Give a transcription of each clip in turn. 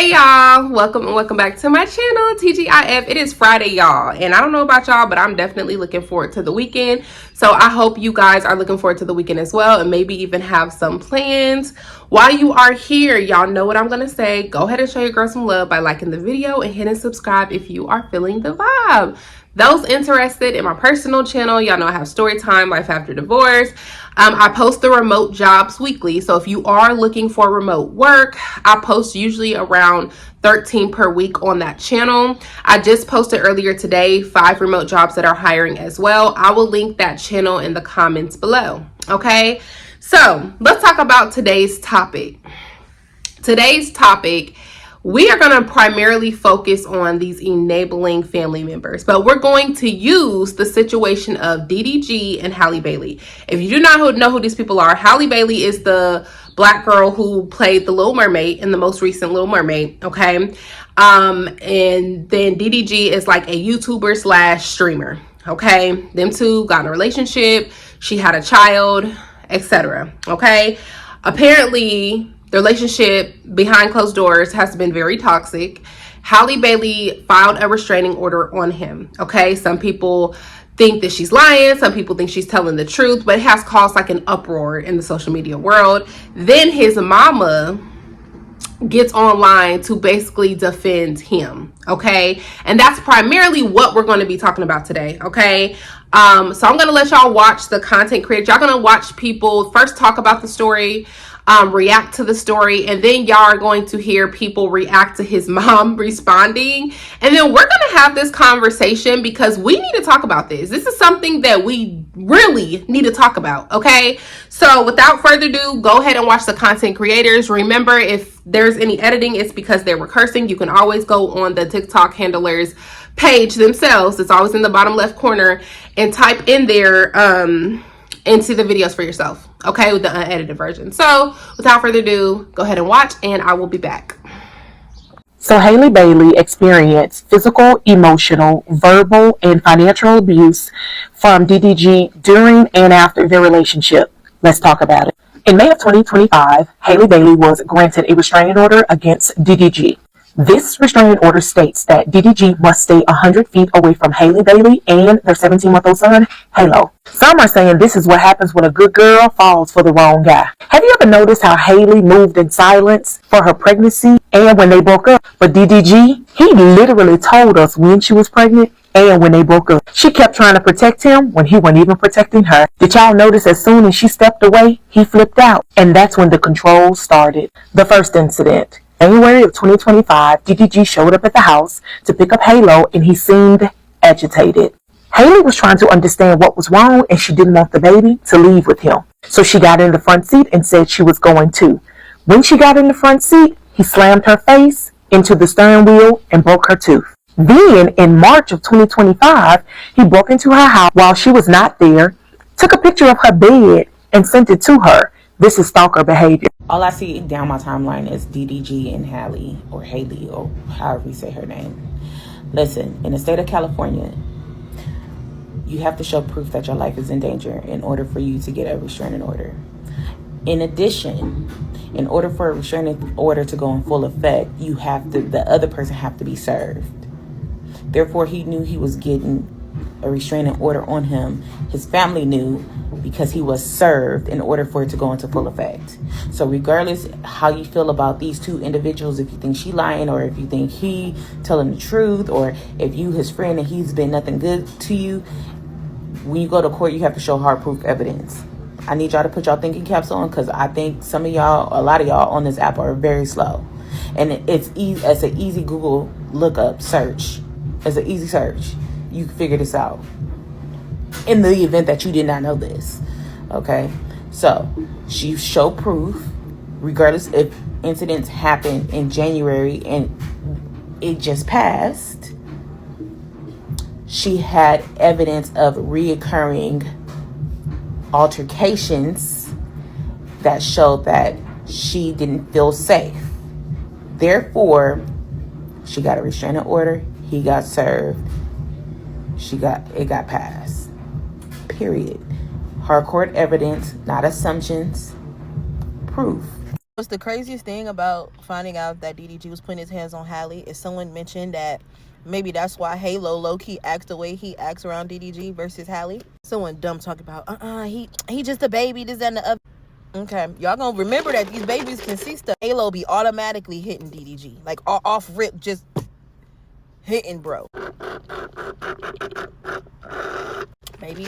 Hey y'all, welcome and welcome back to my channel, TGIF. It is Friday, y'all, and I don't know about y'all, but I'm definitely looking forward to the weekend. So I hope you guys are looking forward to the weekend as well, and maybe even have some plans. While you are here, y'all know what I'm gonna say. Go ahead and show your girl some love by liking the video and hitting subscribe if you are feeling the vibe. Those interested in my personal channel, y'all know I have story time, life after divorce. I post the remote jobs weekly. So if you are looking for remote work, I post usually around 13 per week on that channel. I just posted earlier today 5 remote jobs that are hiring as well. I will link that channel in the comments below. Okay, so let's talk about today's topic. We are going to primarily focus on these enabling family members, but we're going to use the situation of DDG and Halle Bailey. If you do not know who these people are, Halle Bailey is the black girl who played the Little Mermaid in the most recent Little Mermaid, okay? And then DDG is like a YouTuber slash streamer, okay? Them two got in a relationship, she had a child, etc., okay? Apparently, the relationship behind closed doors has been very toxic. Halle Bailey filed a restraining order on him. Okay, some people think that she's lying. Some people think she's telling the truth, but it has caused like an uproar in the social media world. Then his mama gets online to basically defend him. Okay, and that's primarily what we're going to be talking about today. Okay, so I'm going to let y'all watch the content creators. Y'all going to watch people first talk about the story, react to the story, and then y'all are going to hear people react to his mom responding, and then we're going to have this conversation because we need to talk about this. This is something that we really need to talk about. Okay, so without further ado, go ahead and watch the content creators. Remember, if there's any editing, it's because they were cursing. You can always go on the TikTok handlers page themselves. It's always in the bottom left corner, and type in there and see the videos for yourself, okay, with the unedited version. So without further ado, go ahead and watch, and I will be back. So Halle Bailey experienced physical, emotional, verbal, and financial abuse from DDG during and after their relationship. Let's talk about it. In May of 2025, Halle Bailey was granted a restraining order against DDG. This restraining order states that DDG must stay 100 feet away from Halle Bailey and their 17-month-old son, Halo. Some are saying this is what happens when a good girl falls for the wrong guy. Have you ever noticed how Halle moved in silence for her pregnancy and when they broke up? But DDG, he literally told us when she was pregnant and when they broke up. She kept trying to protect him when he wasn't even protecting her. Did y'all notice as soon as she stepped away, he flipped out? And that's when the control started. The first incident. January of 2025, DDG showed up at the house to pick up Halo, and he seemed agitated. Halle was trying to understand what was wrong, and she didn't want the baby to leave with him. So she got in the front seat and said she was going to. When she got in the front seat, he slammed her face into the steering wheel and broke her tooth. Then, in March of 2025, he broke into her house while she was not there, took a picture of her bed, and sent it to her. This is stalker behavior. All I see down my timeline is DDG and Halle, or however you say her name. Listen, in the state of California, you have to show proof that your life is in danger in order for you to get a restraining order. In addition, in order for a restraining order to go in full effect, the other person have to be served. Therefore, he knew he was getting a restraining order on him. His family knew because he was served in order for it to go into full effect. So regardless how you feel about these two individuals, if you think she lying or if you think he telling the truth, or if you his friend and he's been nothing good to you, when you go to court, you have to show hard proof evidence. I need y'all to put y'all thinking caps on, because I think some of y'all, a lot of y'all on this app are very slow. And it's an easy Google lookup search. It's an easy search. You can figure this out in the event that you did not know this. Okay, so she showed proof regardless if incidents happened in January and it just passed. She had evidence of reoccurring altercations that showed that she didn't feel safe. Therefore, she got a restraining order, he got served, it got passed. Period. Hard court evidence, not assumptions. Proof. What's the craziest thing about finding out that DDG was putting his hands on Halle is someone mentioned that maybe that's why Halo low-key acts the way he acts around DDG versus Halle. Someone dumb talking about, he just a baby, this, that, and the other. Okay, y'all gonna remember that these babies can see stuff. Halo be automatically hitting DDG. Like, off rip, just hitting, bro. Maybe,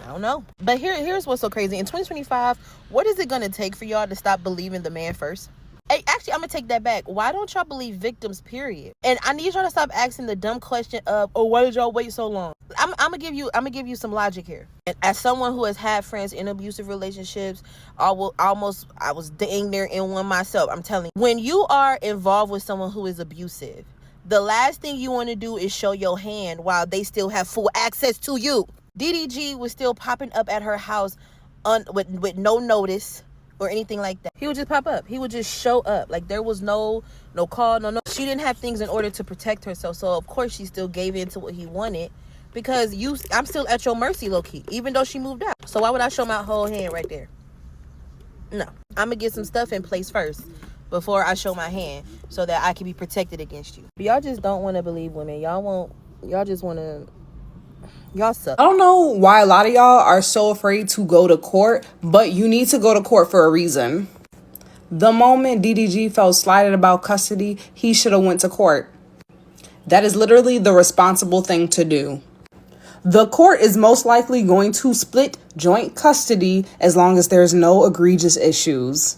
I don't know. But here's what's so crazy. In 2025, what is it gonna take for y'all to stop believing the man first? Hey, actually, I'm gonna take that back. Why don't y'all believe victims, period? And I need y'all to stop asking the dumb question of, oh, why did y'all wait so long? I'm gonna give you some logic here. And as someone who has had friends in abusive relationships, I was dang near in one myself. I'm telling you, when you are involved with someone who is abusive, the last thing you want to do is show your hand while they still have full access to you. DDG was still popping up at her house with no notice or anything like that. He would just pop up. He would just show up. Like, there was no call, no. She didn't have things in order to protect herself. So of course she still gave in to what he wanted, because I'm still at your mercy, low-key, even though she moved out. So why would I show my whole hand right there? No, I'm gonna get some stuff in place first before I show my hand, so that I can be protected against you. But y'all just don't want to believe women. Y'all just want to. Y'all suck. I don't know why a lot of y'all are so afraid to go to court, but you need to go to court for a reason. The moment DDG felt slighted about custody, he should have went to court. That is literally the responsible thing to do. The court is most likely going to split joint custody as long as there's no egregious issues.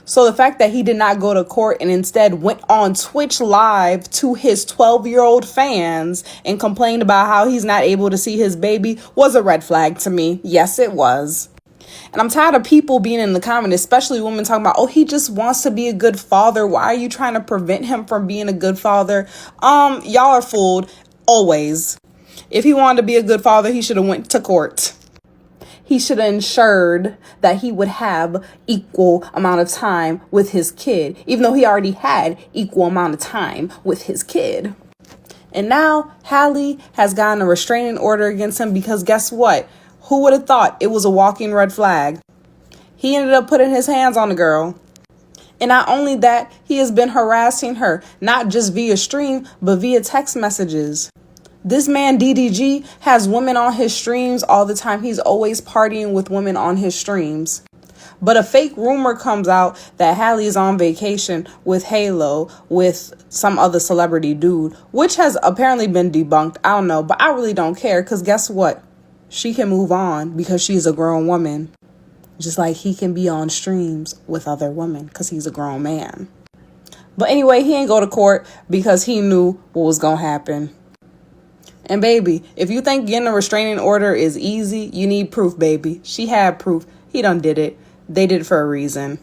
So the fact that he did not go to court and instead went on Twitch live to his 12-year-old fans and complained about how he's not able to see his baby was a red flag to me. Yes, it was. And I'm tired of people being in the comments, especially women, talking about, oh, he just wants to be a good father. Why are you trying to prevent him from being a good father? Y'all are fooled always. If he wanted to be a good father, he should have went to court. He should have ensured that he would have equal amount of time with his kid, even though he already had equal amount of time with his kid. And now Halle has gotten a restraining order against him because guess what? Who would have thought it was a walking red flag? He ended up putting his hands on the girl. And not only that, he has been harassing her, not just via stream, but via text messages. This man, DDG, has women on his streams all the time. He's always partying with women on his streams. But a fake rumor comes out that Halle is on vacation with Halo with some other celebrity dude, which has apparently been debunked. I don't know, but I really don't care, because guess what? She can move on because she's a grown woman. Just like he can be on streams with other women because he's a grown man. But anyway, he ain't go to court because he knew what was going to happen. And baby, if you think getting a restraining order is easy, you need proof, baby. She had proof. He done did it. They did it for a reason.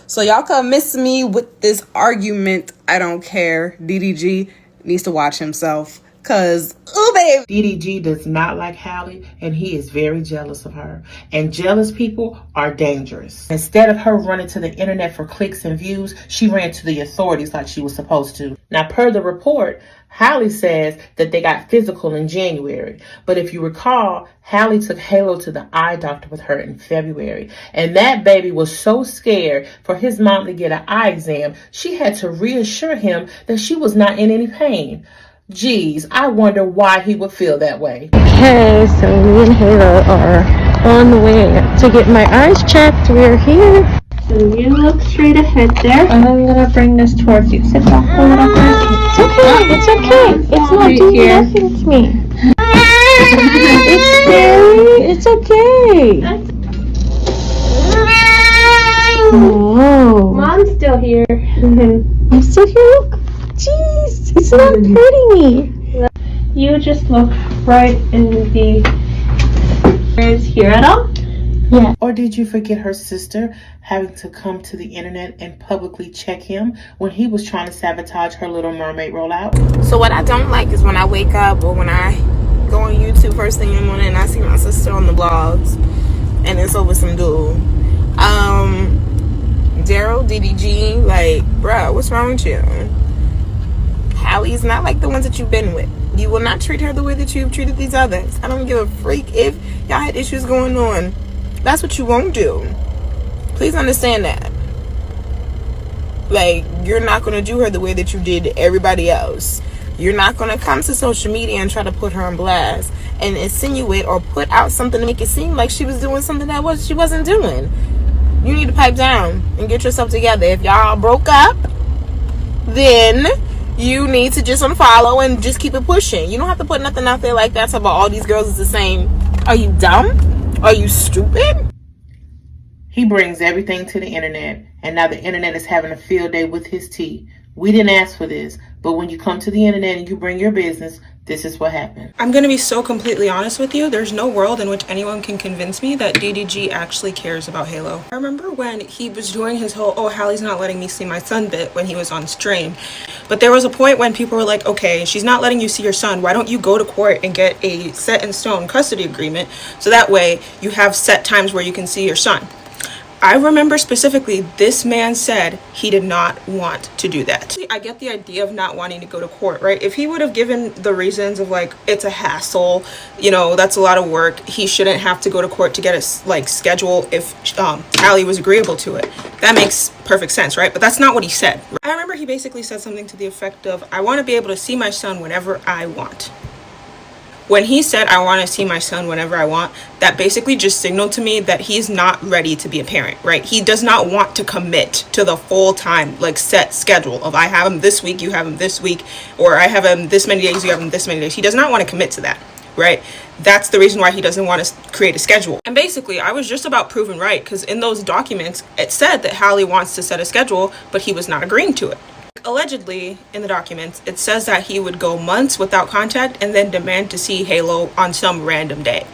So y'all come miss me with this argument. I don't care. DDG needs to watch himself. Cause, oh baby. DDG does not like Halle, and he is very jealous of her. And jealous people are dangerous. Instead of her running to the internet for clicks and views, she ran to the authorities like she was supposed to. Now, per the report, Halle says that they got physical in January. But if you recall, Halle took Halo to the eye doctor with her in February. And that baby was so scared for his mom to get an eye exam, she had to reassure him that she was not in any pain. Geez, I wonder why he would feel that way. Okay, so me and Halo are on the way to get my eyes checked. We're here. So you look straight ahead there, and I'm gonna bring this towards you. Sit back a little bit. It's okay. It's okay. It's not doing nothing to me. It's scary. It's okay. Whoa. Mom's still here. I'm still here. Look. Jeez, it's not hurting me. You just look right in the ears here at all? Yeah. Or did you forget her sister having to come to the internet and publicly check him when he was trying to sabotage her Little Mermaid rollout? So what I don't like is when I wake up or when I go on YouTube first thing in the morning and I see my sister on the blogs and it's over some dude. Daryl, DDG, like, bruh, what's wrong with you? Halle's not like the ones that you've been with. You will not treat her the way that you've treated these others. I don't give a freak if y'all had issues going on. That's what you won't do. Please understand that. Like, you're not going to do her the way that you did everybody else. You're not going to come to social media and try to put her on blast and insinuate or put out something to make it seem like she was doing something that she wasn't doing. You need to pipe down and get yourself together. If y'all broke up, then you need to just unfollow and just keep it pushing. You don't have to put nothing out there like that about all these girls is the same. Are you dumb? Are you stupid? He brings everything to the internet, and now the internet is having a field day with his tea. We didn't ask for this, but when you come to the internet and you bring your business, this is what happened. I'm going to be so completely honest with you. There's no world in which anyone can convince me that DDG actually cares about Halo. I remember when he was doing his whole, oh, Halle's not letting me see my son bit when he was on stream. But there was a point when people were like, okay, she's not letting you see your son. Why don't you go to court and get a set in stone custody agreement so that way you have set times where you can see your son? I remember specifically this man said he did not want to do that. I get the idea of not wanting to go to court, right? If he would have given the reasons of like, it's a hassle, you know, that's a lot of work, he shouldn't have to go to court to get a like schedule if Halle was agreeable to it. That makes perfect sense, right? But that's not what he said. I remember he basically said something to the effect of, I want to be able to see my son whenever I want. When he said, I want to see my son whenever I want, that basically just signaled to me that he's not ready to be a parent, right? He does not want to commit to the full-time, like, set schedule of I have him this week, you have him this week, or I have him this many days, you have him this many days. He does not want to commit to that, right? That's the reason why he doesn't want to create a schedule. And basically, I was just about proven right, because in those documents, it said that Halle wants to set a schedule, but he was not agreeing to it. Allegedly, in the documents, it says that he would go months without contact and then demand to see Halo on some random day.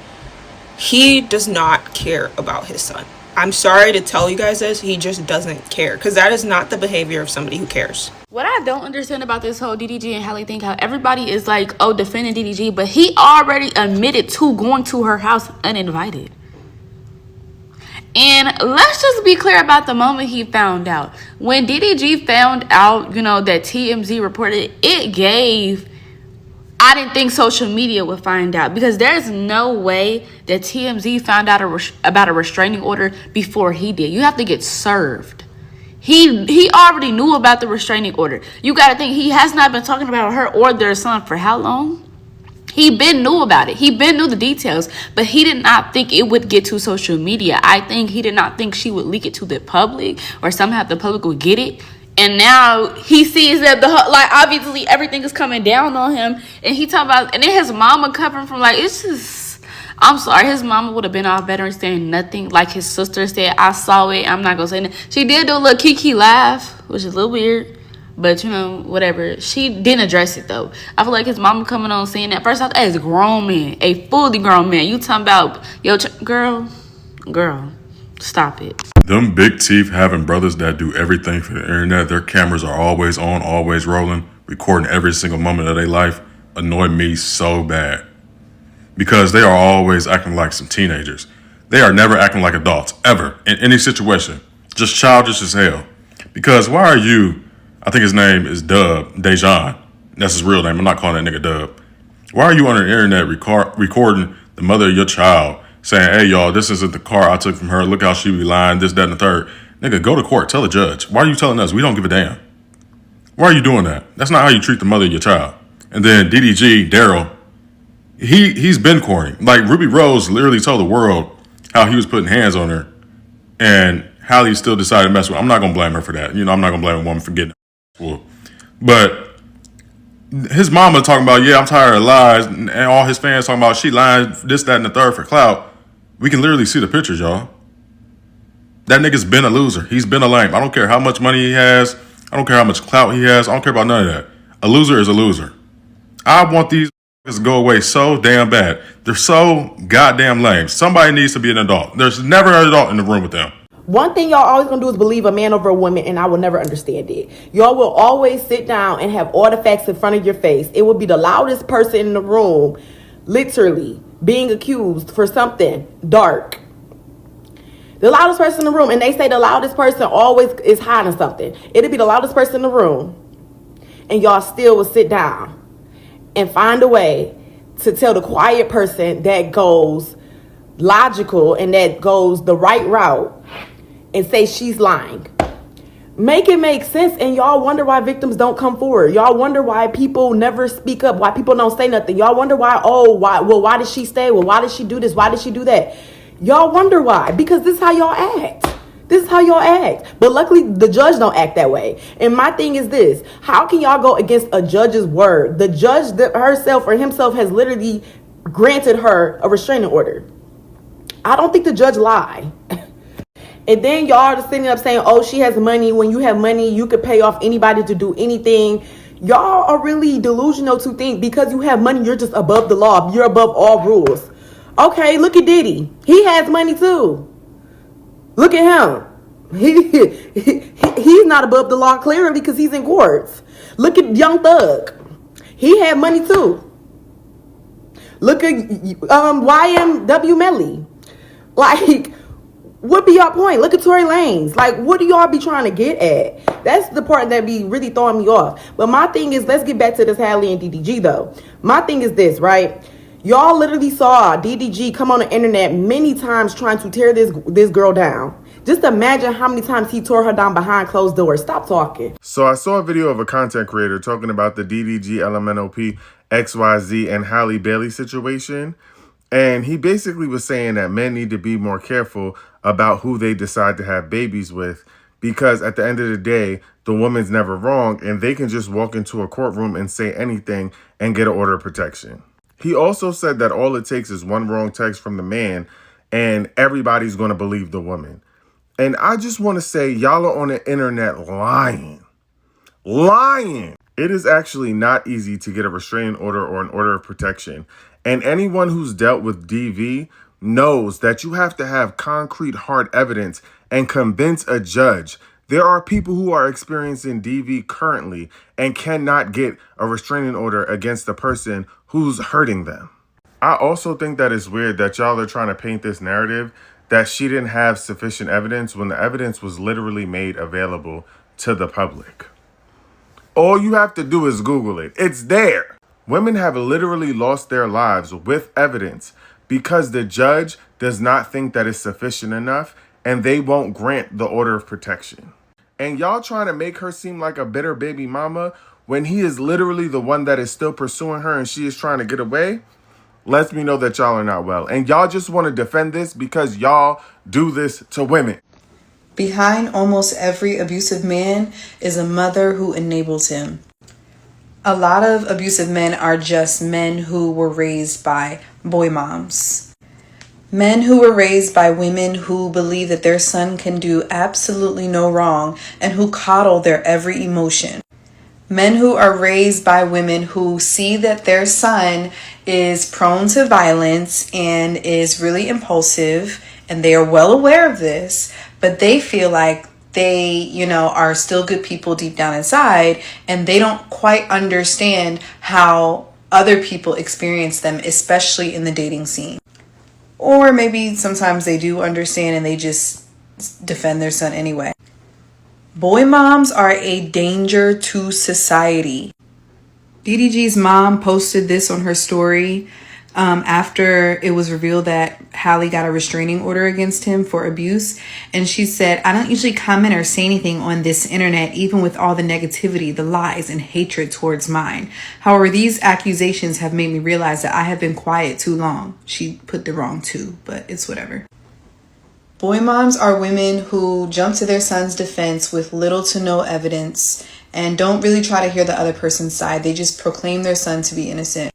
He does not care about his son. I'm sorry to tell you guys this, he just doesn't care, because that is not the behavior of somebody who cares. What I don't understand about this whole DDG and Halle thing, how everybody is like, oh, defending DDG, but he already admitted to going to her house uninvited. And let's just be clear about the moment he found out. When DDG found out, you know, that TMZ reported, it gave, I didn't think social media would find out, because there's no way that TMZ found out about a restraining order before he did. You have to get served. He already knew about the restraining order. You got to think, he has not been talking about her or their son for how long? He been knew about it. He been knew the details, but he did not think it would get to social media. I think he did not think she would leak it to the public, or somehow the public would get it. And now he sees that obviously everything is coming down on him, and he talking about, and then his mama covering from like, it's just, I'm sorry, his mama would have been off better and saying nothing. Like his sister said, I saw it, I'm not gonna say nothing. She did do a little kiki laugh, which is a little weird. But, you know, whatever. She didn't address it, though. I feel like his mama coming on saying that. First off, as a grown man, a fully grown man. You talking about, yo, girl, stop it. Them big teeth having brothers that do everything for the internet, their cameras are always on, always rolling, recording every single moment of their life, annoy me so bad. Because they are always acting like some teenagers. They are never acting like adults, ever, in any situation. Just childish as hell. Because why are you... I think his name is Dejan. That's his real name. I'm not calling that nigga Dub. Why are you on the internet recording the mother of your child saying, hey, y'all, this isn't the car I took from her. Look how she be lying, this, that, and the third. Nigga, go to court. Tell the judge. Why are you telling us? We don't give a damn. Why are you doing that? That's not how you treat the mother of your child. And then DDG, Daryl, he's been courting. Like, Ruby Rose literally told the world how he was putting hands on her. And Halle still decided to mess with her. I'm not going to blame her for that. You know, I'm not going to blame a woman for getting but his mama talking about, yeah, I'm tired of lies, and all his fans talking about she lying, this, that, and the third for clout. We can literally see the pictures, y'all. That nigga's been a loser. He's been a lame. I don't care how much money he has. I don't care how much clout he has. I don't care about none of that. A loser is a loser. I want these to go away so damn bad. They're so goddamn lame. Somebody needs to be an adult. There's never an adult in the room with them. One thing y'all always gonna do is believe a man over a woman, and I will never understand it. Y'all will always sit down and have all the facts in front of your face. It will be the loudest person in the room, literally, being accused for something dark. The loudest person in the room, and they say the loudest person always is hiding something. It'll be the loudest person in the room, and y'all still will sit down and find a way to tell the quiet person that goes logical and that goes the right route. and say she's lying. Make it make sense. And y'all wonder why victims don't come forward. Y'all wonder why people never speak up, why people don't say nothing. Y'all wonder why, why did she stay? Well, why did she do this? Why did she do that? Y'all wonder why. Because this is how y'all act. This is how y'all act. But luckily, the judge don't act that way. And my thing is this. How can y'all go against a judge's word? The judge herself or himself has literally granted her a restraining order. I don't think the judge lied. And then y'all are sitting up saying, oh, she has money. When you have money, you could pay off anybody to do anything. Y'all are really delusional to think because you have money, you're just above the law. You're above all rules. Okay, look at Diddy. He has money too. Look at him. He's not above the law clearly because he's in courts. Look at Young Thug. He had money too. Look at YMW Melly. Like, what be y'all point? Look at Tory Lanez. Like, what do y'all be trying to get at? That's the part that be really throwing me off. But my thing is, let's get back to this Halle and DDG though. My thing is this, right? Y'all literally saw DDG come on the internet many times trying to tear this girl down. Just imagine how many times he tore her down behind closed doors. Stop talking. So I saw a video of a content creator talking about the DDG, LMNOP, XYZ, and Halle Bailey situation. And he basically was saying that men need to be more careful about who they decide to have babies with, because at the end of the day, the woman's never wrong and they can just walk into a courtroom and say anything and get an order of protection. He also said that all it takes is one wrong text from the man and everybody's going to believe the woman. And I just want to say, y'all are on the internet lying. Lying. It is actually not easy to get a restraining order or an order of protection. And anyone who's dealt with DV knows that you have to have concrete, hard evidence and convince a judge. There are people who are experiencing DV currently and cannot get a restraining order against the person who's hurting them. I also think that it's weird that y'all are trying to paint this narrative that she didn't have sufficient evidence when the evidence was literally made available to the public. All you have to do is Google it. It's there. Women have literally lost their lives with evidence because the judge does not think that it's sufficient enough and they won't grant the order of protection. And y'all trying to make her seem like a bitter baby mama when he is literally the one that is still pursuing her and she is trying to get away, lets me know that y'all are not well. And y'all just want to defend this because y'all do this to women. Behind almost every abusive man is a mother who enables him. A lot of abusive men are just men who were raised by boy moms. Men who were raised by women who believe that their son can do absolutely no wrong and who coddle their every emotion. Men who are raised by women who see that their son is prone to violence and is really impulsive, and they are well aware of this, but they feel like they, are still good people deep down inside, and they don't quite understand how other people experience them, especially in the dating scene. Or maybe sometimes they do understand and they just defend their son anyway. Boy moms are a danger to society. DDG's mom posted this on her story after it was revealed that Halle got a restraining order against him for abuse. And she said, "I don't usually comment or say anything on this internet, even with all the negativity, the lies, and hatred towards mine. However, these accusations have made me realize that I have been quiet too long." She put the wrong "to," but it's whatever. Boy moms are women who jump to their son's defense with little to no evidence and don't really try to hear the other person's side. They just proclaim their son to be innocent.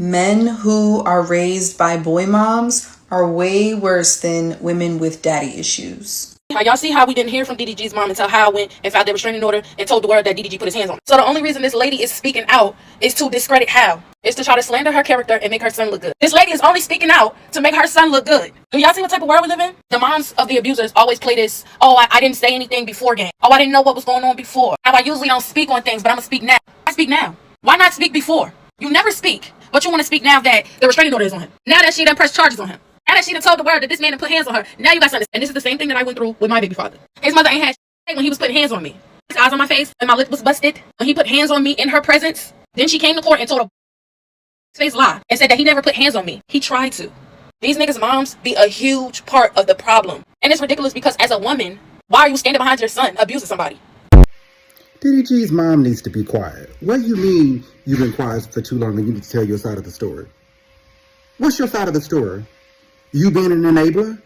Men who are raised by boy moms are way worse than women with daddy issues. Y'all see how we didn't hear from DDG's mom until Hal went and filed their restraining order and told the world that DDG put his hands on her. So the only reason this lady is speaking out is to discredit Hal. It's to try to slander her character and make her son look good. This lady is only speaking out to make her son look good. Do y'all see what type of world we live in? The moms of the abusers always play this, "Oh, I didn't say anything before game. Oh, I didn't know what was going on before. Now, I usually don't speak on things, but I'm going to speak now." I speak now. Why not speak before? You never speak, but you want to speak now that the restraining order is on him. Now that she done pressed charges on him. Now that she done told the world that this man done put hands on her. Now you got something. And this is the same thing that I went through with my baby father. His mother ain't had shit when he was putting hands on me. His eyes on my face and my lip was busted. When he put hands on me in her presence, then she came to court and told a face lie and said that he never put hands on me. He tried to. These niggas' moms be a huge part of the problem. And it's ridiculous because as a woman, why are you standing behind your son abusing somebody? DDG's mom needs to be quiet. What do you mean you've been quiet for too long and you need to tell your side of the story? What's your side of the story? You being an enabler?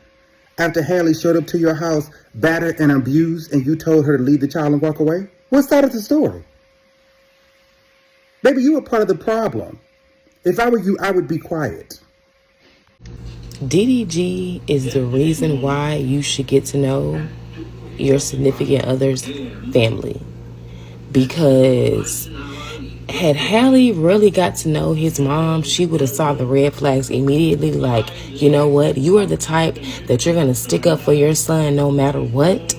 After Halle showed up to your house, battered and abused, and you told her to leave the child and walk away? What side of the story? Baby, you were part of the problem. If I were you, I would be quiet. DDG is the reason why you should get to know your significant other's family. Because had Halle really got to know his mom, she would have saw the red flags immediately. Like, you know what? You are the type that you're going to stick up for your son no matter what.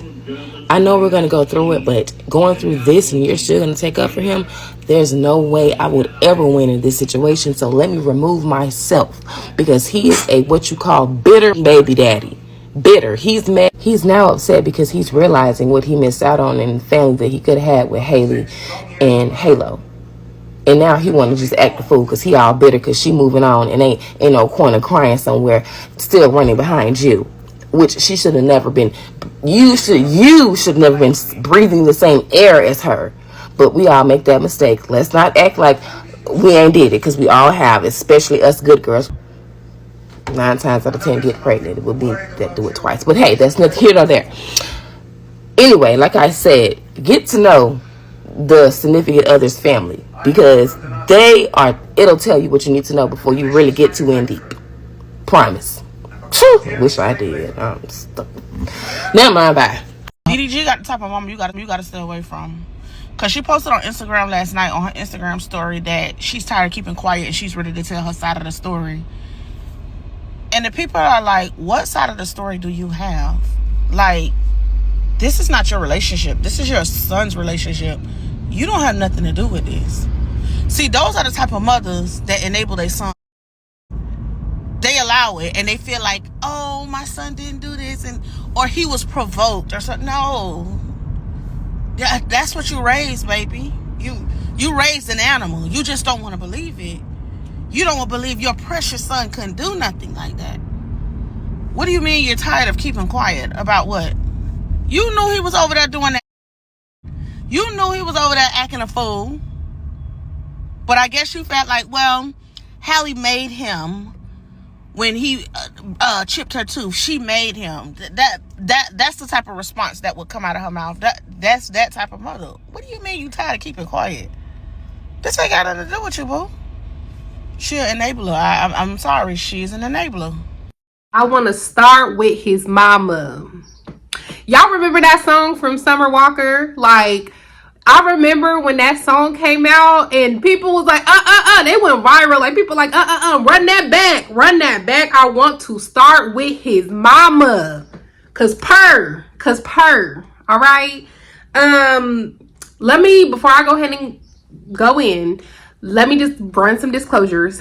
I know we're going to go through it, but going through this and you're still going to take up for him, there's no way I would ever win in this situation. So let me remove myself, because he is a what you call bitter baby daddy. Bitter. He's mad. He's now upset because he's realizing what he missed out on in the family that he could have had with Halle and Halo. And now he want to just act a fool because he all bitter because she moving on and ain't in no corner crying somewhere, still running behind you, which she should have never been. You should never been breathing the same air as her. But we all make that mistake. Let's not act like we ain't did it, because we all have, especially us good girls. 9 times out of 10 get pregnant. It would be that do it twice. But hey, that's neither here nor there. Anyway, like I said, get to know the significant other's family, because it'll tell you what you need to know before you really get too in deep. Promise. Wish I did. I'm stuck. Never mind, bye. DDG got the type of mama you gotta stay away from. Cause she posted on Instagram last night on her Instagram story that she's tired of keeping quiet and she's ready to tell her side of the story. And the people are like, what side of the story do you have? Like, this is not your relationship. This is your son's relationship. You don't have nothing to do with this. See, those are the type of mothers that enable their son. They allow it and they feel like, oh, my son didn't do this, or he was provoked or something. No. That's what you raised, baby. You raised an animal. You just don't want to believe it. You don't want to believe your precious son couldn't do nothing like that. What do you mean you're tired of keeping quiet about what? You knew he was over there doing that. You knew he was over there acting a fool. But I guess you felt like, well, Halle made him when he chipped her tooth. She made him. That's the type of response that would come out of her mouth. That's that type of mother. What do you mean you tired of keeping quiet? This ain't got nothing to do with you, boo. She an enabler. I'm sorry. She's an enabler. I want to start with his mama. Y'all remember that song from Summer Walker? Like, I remember when that song came out and people was like, they went viral. Like, people like, run that back. I want to start with his mama. Cause purr. All right. Let me, before I go ahead and go in, let me just run some disclosures.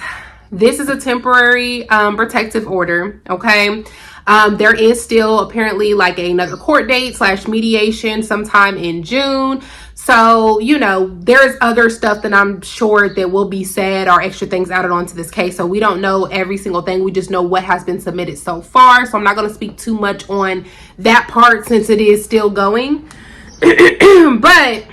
This is a temporary protective order, okay? There is still apparently like another court date / mediation sometime in June. So, you know, there's other stuff that I'm sure that will be said or extra things added onto this case. So we don't know every single thing. We just know what has been submitted so far. So I'm not going to speak too much on that part since it is still going. But,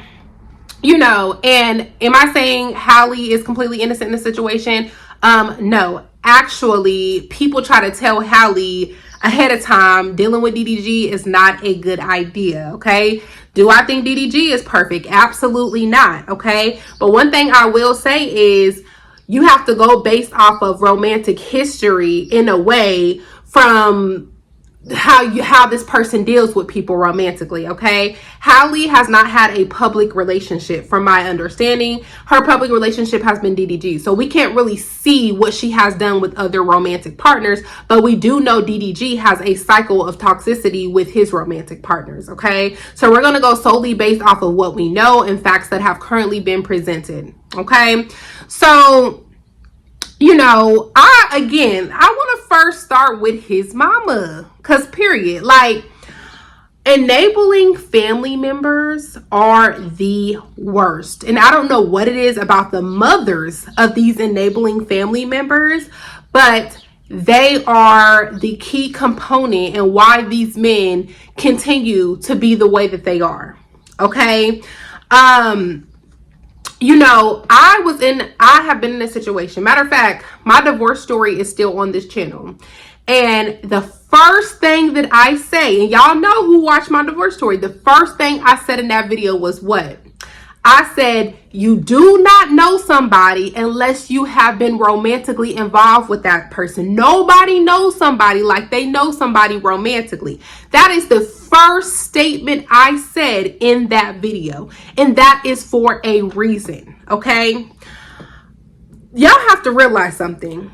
you know, and am I saying Halle is completely innocent in this situation? No. Actually, people try to tell Halle ahead of time dealing with DDG is not a good idea, okay? Do I think DDG is perfect? Absolutely not, okay? But one thing I will say is you have to go based off of romantic history in a way from how this person deals with people romantically, okay? Halle has not had a public relationship from my understanding. Her public relationship has been DDG. So we can't really see what she has done with other romantic partners, but we do know DDG has a cycle of toxicity with his romantic partners, okay? So we're going to go solely based off of what we know and facts that have currently been presented, okay? So, you know, I want to first start with his mama, because period, like, enabling family members are the worst. And I don't know what it is about the mothers of these enabling family members, but they are the key component and why these men continue to be the way that they are. Okay. You know, I have been in a situation. Matter of fact, my divorce story is still on this channel. And the first thing that I say, and y'all know who watched my divorce story, the first thing I said in that video was what? I said, you do not know somebody unless you have been romantically involved with that person. Nobody knows somebody like they know somebody romantically. That is the first statement I said in that video. And that is for a reason, okay? Y'all have to realize something.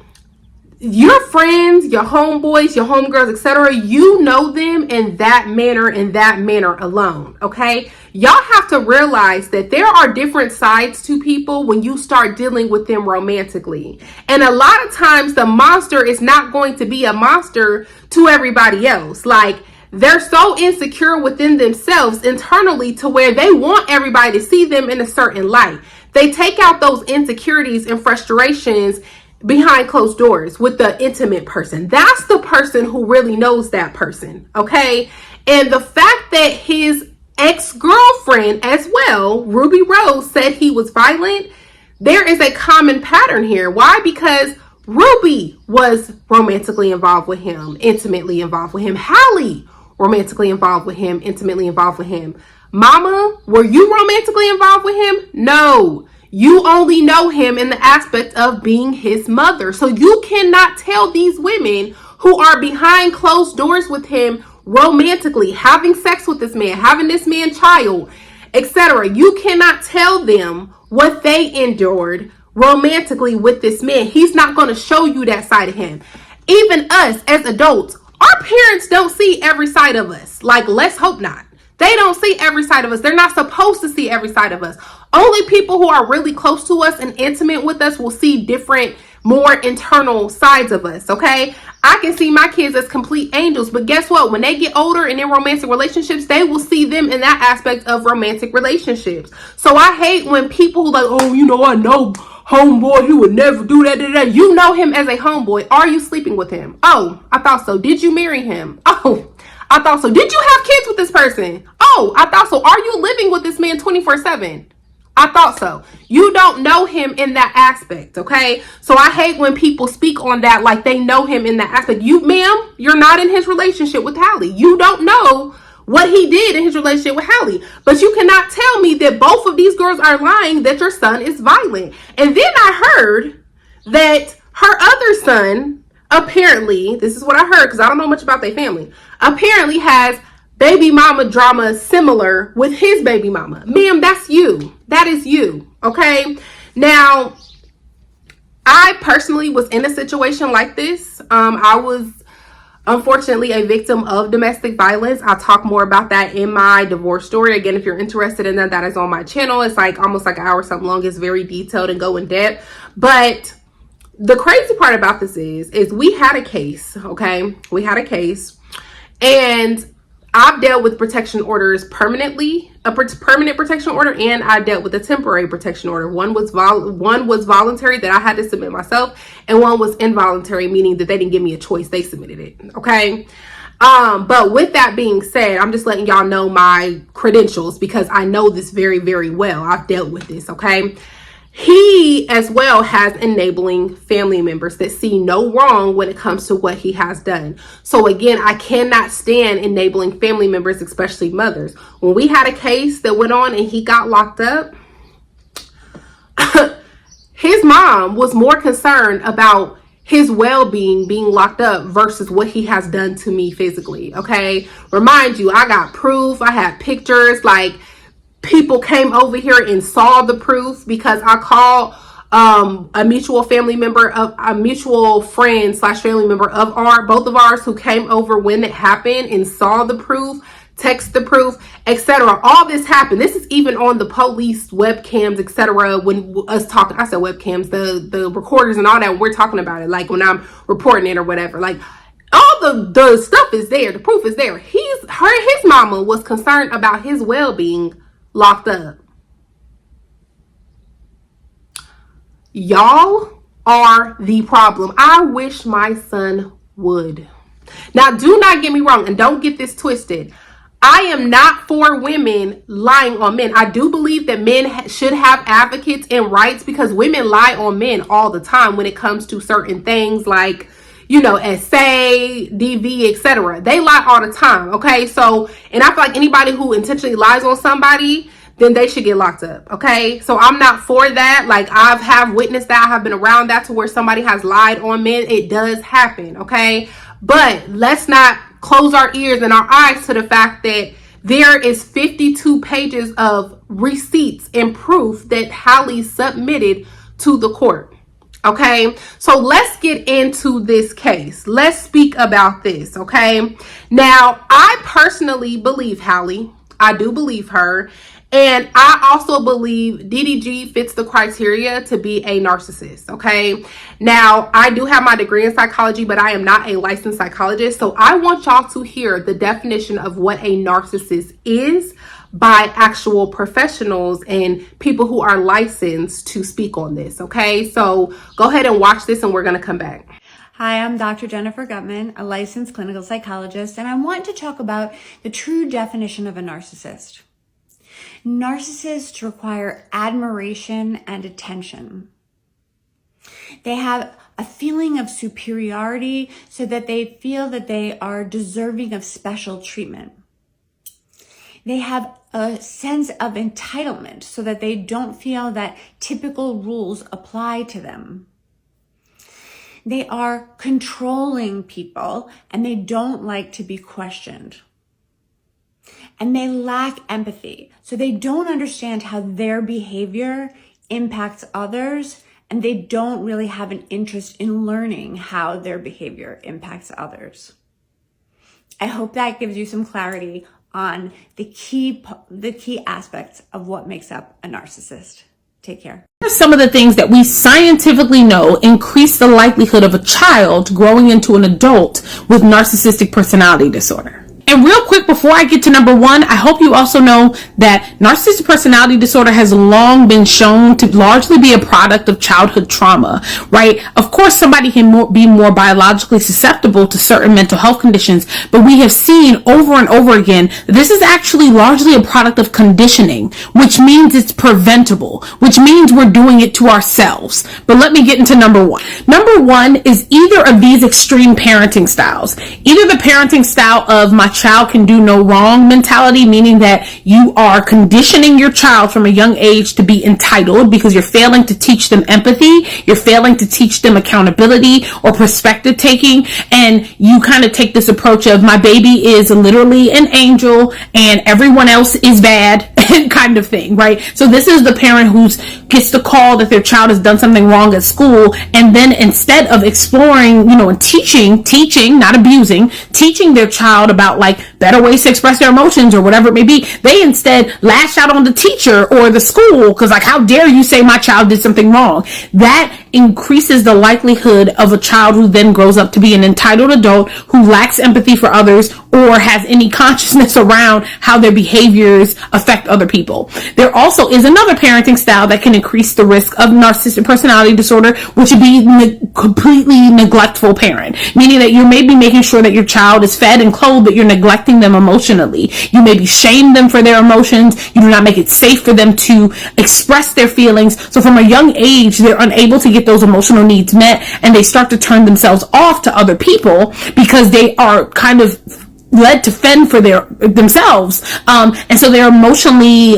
Your friends, your homeboys, your homegirls, etc., you know them in that manner alone, okay? Y'all have to realize that there are different sides to people when you start dealing with them romantically. And a lot of times the monster is not going to be a monster to everybody else. Like, they're so insecure within themselves internally to where they want everybody to see them in a certain light. They take out those insecurities and frustrations behind closed doors with the intimate person. That's the person who really knows that person, okay? And the fact that his ex-girlfriend as well, Ruby Rose, said he was violent, there is a common pattern here. Why? Because Ruby was romantically involved with him, intimately involved with him. Halle, romantically involved with him, intimately involved with him. Mama, were you romantically involved with him? No. You only know him in the aspect of being his mother. So you cannot tell these women who are behind closed doors with him romantically, having sex with this man, having this man child, etc. You cannot tell them what they endured romantically with this man. He's not going to show you that side of him. Even us as adults, our parents don't see every side of us. Like, let's hope not. They don't see every side of us. They're not supposed to see every side of us. Only people who are really close to us and intimate with us will see different, more internal sides of us, okay? I can see my kids as complete angels, but guess what? When they get older and in romantic relationships, they will see them in that aspect of romantic relationships. So I hate when people who like, oh, you know, I know homeboy, he would never do that. You know him as a homeboy. Are you sleeping with him? Oh, I thought so. Did you marry him? Oh, I thought so. Did you have kids with this person? Oh, I thought so. Are you living with this man 24/7? I thought so. You don't know him in that aspect, okay? So I hate when people speak on that like they know him in that aspect. You, ma'am, you're not in his relationship with Halle. You don't know what he did in his relationship with Halle. But you cannot tell me that both of these girls are lying that your son is violent. And then I heard that her other son, apparently, this is what I heard because I don't know much about their family, apparently has baby mama drama similar with his baby mama. Ma'am, that's you. That is you. Okay. Now, I personally was in a situation like this. I was unfortunately a victim of domestic violence. I'll talk more about that in my divorce story. Again, if you're interested in that, that is on my channel. It's like almost like an hour or something long. It's very detailed and go in depth. But the crazy part about this is we had a case, okay? We had a case, and I've dealt with protection orders permanently, a permanent protection order, and I dealt with a temporary protection order. One was voluntary that I had to submit myself, and one was involuntary, meaning that they didn't give me a choice. They submitted it, okay? But with that being said, I'm just letting y'all know my credentials because I know this very, very well. I've dealt with this, okay? He as well has enabling family members that see no wrong when it comes to what he has done. So again, I cannot stand enabling family members, especially mothers. When we had a case that went on and he got locked up, his mom was more concerned about his well-being being locked up versus what he has done to me physically, okay? Remind you, I got proof. I had pictures, like, people came over here and saw the proof because I called a mutual family member of a mutual friend / family member of both of ours who came over when it happened and saw the proof, text the proof, etc. All this happened. This is even on the police webcams, etc. When us talking, I said webcams, the recorders and all that. We're talking about it, like when I'm reporting it or whatever. Like all the stuff is there. The proof is there. His mama was concerned about his well-being locked up. Y'all, are the problem. I wish my son would. Now, do not get me wrong, and don't get this twisted. I am not for women lying on men. I do believe that men should have advocates and rights, because women lie on men all the time when it comes to certain things like, you know, SA, DV, etc. They lie all the time, okay? So, and I feel like anybody who intentionally lies on somebody, then they should get locked up, okay? So I'm not for that. Like, I have witnessed that. I have been around that, to where somebody has lied on men. It does happen, okay? But let's not close our ears and our eyes to the fact that there is 52 pages of receipts and proof that Halle submitted to the court. Okay, so let's get into this case. Let's speak about this, okay? Now, I personally believe Halle. I do believe her. And I also believe DDG fits the criteria to be a narcissist, okay? Now, I do have my degree in psychology, but I am not a licensed psychologist. So I want y'all to hear the definition of what a narcissist is by actual professionals and people who are licensed to speak on this, okay? So go ahead and watch this, and we're going to come back. Hi, I'm Dr. Jennifer Gutman, a licensed clinical psychologist, and I want to talk about the true definition of a narcissist. Narcissists require admiration and attention. They have a feeling of superiority so that they feel that they are deserving of special treatment. They have a sense of entitlement so that they don't feel that typical rules apply to them. They are controlling people and they don't like to be questioned. And they lack empathy, so they don't understand how their behavior impacts others, and they don't really have an interest in learning how their behavior impacts others. I hope that gives you some clarity on the key aspects of what makes up a narcissist. Take care. Some of the things that we scientifically know increase the likelihood of a child growing into an adult with narcissistic personality disorder. And real quick, before I get to number one, I hope you also know that narcissistic personality disorder has long been shown to largely be a product of childhood trauma, right? Of course, somebody can be more biologically susceptible to certain mental health conditions, but we have seen over and over again that this is actually largely a product of conditioning, which means it's preventable, which means we're doing it to ourselves. But let me get into number one. Number one is either of these extreme parenting styles. Either the parenting style of my child can do no wrong mentality, meaning that you are conditioning your child from a young age to be entitled because you're failing to teach them empathy, you're failing to teach them accountability or perspective taking, and you kind of take this approach of my baby is literally an angel and everyone else is bad kind of thing, right? So this is the parent who gets the call that their child has done something wrong at school, and then instead of exploring, and teaching, not abusing, teaching their child about like better ways to express their emotions or whatever it may be, they instead lash out on the teacher or the school because like, how dare you say my child did something wrong? That increases the likelihood of a child who then grows up to be an entitled adult who lacks empathy for others or has any consciousness around how their behaviors affect other people. There also is another parenting style that can increase the risk of narcissistic personality disorder, which would be completely neglectful parent, meaning that you may be making sure that your child is fed and clothed, but you're neglecting them emotionally. You maybe shame them for their emotions. You do not make it safe for them to express their feelings. So from a young age, they're unable to get those emotional needs met, and they start to turn themselves off to other people because they are kind of led to fend for themselves, and so they're emotionally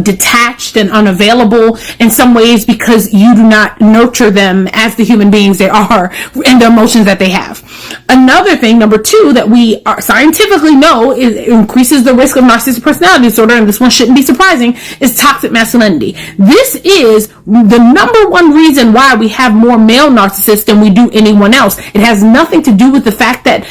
detached and unavailable in some ways because you do not nurture them as the human beings they are and the emotions that they have. Another thing, number two, that we scientifically know increases the risk of narcissistic personality disorder, and this one shouldn't be surprising, is toxic masculinity. This is the number one reason why we have more male narcissists than we do anyone else. It has nothing to do with the fact that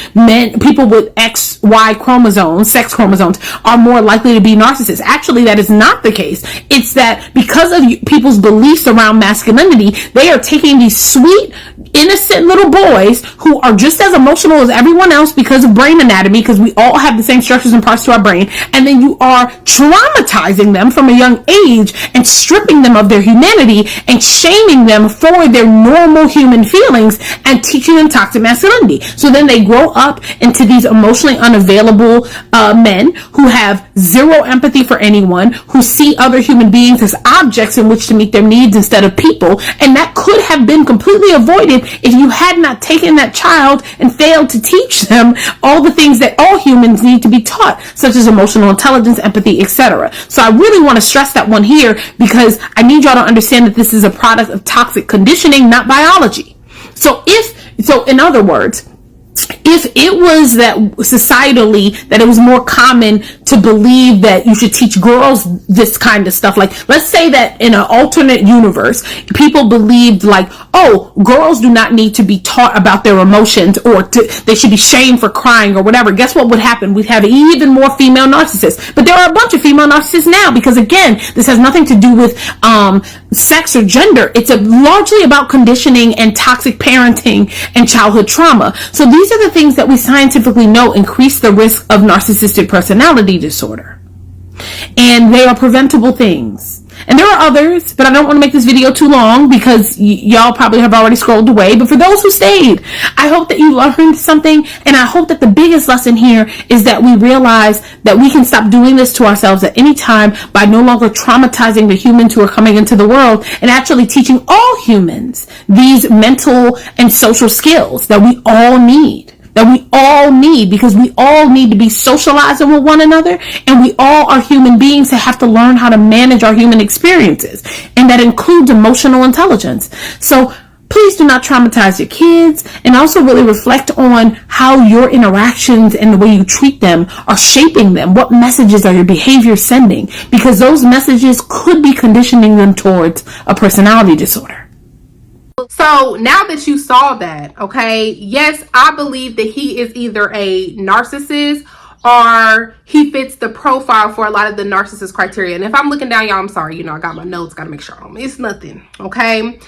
people with XY chromosomes, sex chromosomes, are more likely to be narcissists. Actually, that is not the case. It's that because of people's beliefs around masculinity, they are taking these sweet, innocent little boys who are just just as emotional as everyone else because of brain anatomy, because we all have the same structures and parts to our brain, and then you are traumatizing them from a young age and stripping them of their humanity and shaming them for their normal human feelings and teaching them toxic masculinity. So then they grow up into these emotionally unavailable men who have zero empathy for anyone, who see other human beings as objects in which to meet their needs instead of people. And that could have been completely avoided if you had not taken that child and failed to teach them all the things that all humans need to be taught, such as emotional intelligence, empathy, etc. So I really want to stress that one here, because I need y'all to understand that this is a product of toxic conditioning, not biology. So in other words, if it was that societally that it was more common to believe that you should teach girls this kind of stuff, like let's say that in an alternate universe people believed like, oh, girls do not need to be taught about their emotions, or they should be shamed for crying or whatever, guess what would happen? We'd have even more female narcissists. But there are a bunch of female narcissists now, because again, this has nothing to do with sex or gender. It's largely about conditioning and toxic parenting and childhood trauma. So these are the things that we scientifically know increase the risk of narcissistic personality disorder. And they are preventable things. And there are others, but I don't want to make this video too long because y'all probably have already scrolled away. But for those who stayed, I hope that you learned something. And I hope that the biggest lesson here is that we realize that we can stop doing this to ourselves at any time by no longer traumatizing the humans who are coming into the world, and actually teaching all humans these mental and social skills that we all need. Because we all need to be socializing with one another, and we all are human beings that have to learn how to manage our human experiences, and that includes emotional intelligence. So please do not traumatize your kids, and also really reflect on how your interactions and the way you treat them are shaping them. What messages are your behavior sending? Because those messages could be conditioning them towards a personality disorder. So now that you saw that, okay, yes, I believe that he is either a narcissist or he fits the profile for a lot of the narcissist criteria. And if I'm looking down, y'all, I'm sorry, I got my notes, got to make sure it's nothing, okay?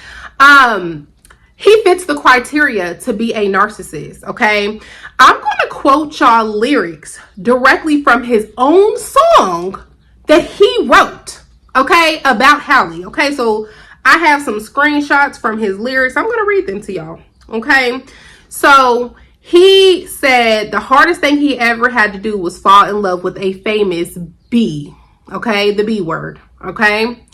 He fits the criteria to be a narcissist, okay? I'm going to quote y'all lyrics directly from his own song that he wrote, okay, about Halle, okay? So I have some screenshots from his lyrics. I'm going to read them to y'all. Okay. So he said the hardest thing he ever had to do was fall in love with a famous B. Okay. The B word. Okay.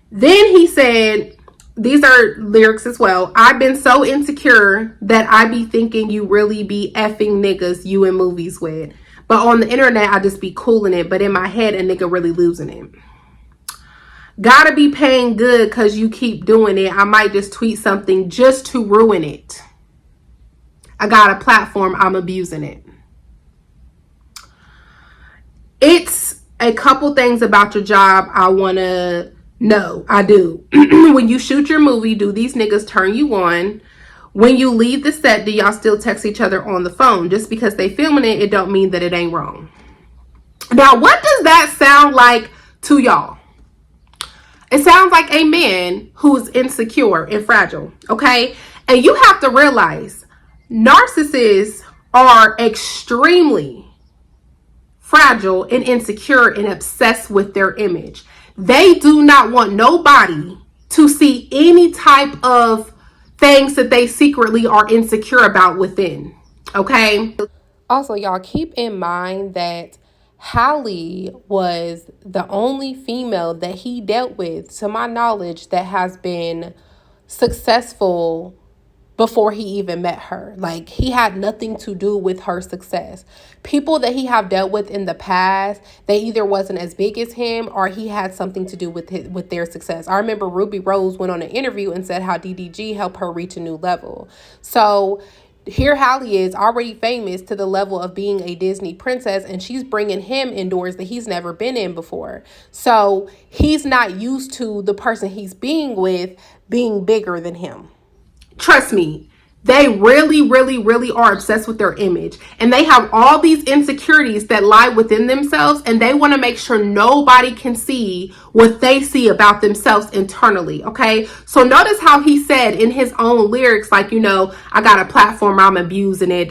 Then he said, these are lyrics as well. I've been so insecure that I be thinking you really be effing niggas you in movies with. But on the internet, I just be cooling it. But in my head, a nigga really losing it. Gotta be paying good because you keep doing it. I might just tweet something just to ruin it. I got a platform, I'm abusing it. It's a couple things about your job I want to know. I do. When you shoot your movie, do these niggas turn you on? When you leave the set, do y'all still text each other on the phone? Just because they filming it, it don't mean that it ain't wrong. Now, what does that sound like to y'all? It sounds like a man who's insecure and fragile, okay? And you have to realize narcissists are extremely fragile and insecure and obsessed with their image. They do not want nobody to see any type of things that they secretly are insecure about within, okay? Also, y'all, keep in mind that Halle was the only female that he dealt with, to my knowledge, that has been successful before he even met her. Like, he had nothing to do with her success. People that he have dealt with in the past, they either wasn't as big as him or he had something to do with their success. I remember Ruby Rose went on an interview and said how DDG helped her reach a new level. So here Halle is already famous to the level of being a Disney princess, and she's bringing him indoors that he's never been in before. So he's not used to the person he's being with being bigger than him. Trust me, They really are obsessed with their image, and they have all these insecurities that lie within themselves, and they want to make sure nobody can see what they see about themselves internally. Okay, so notice how he said in his own lyrics, like, I got a platform, I'm abusing it,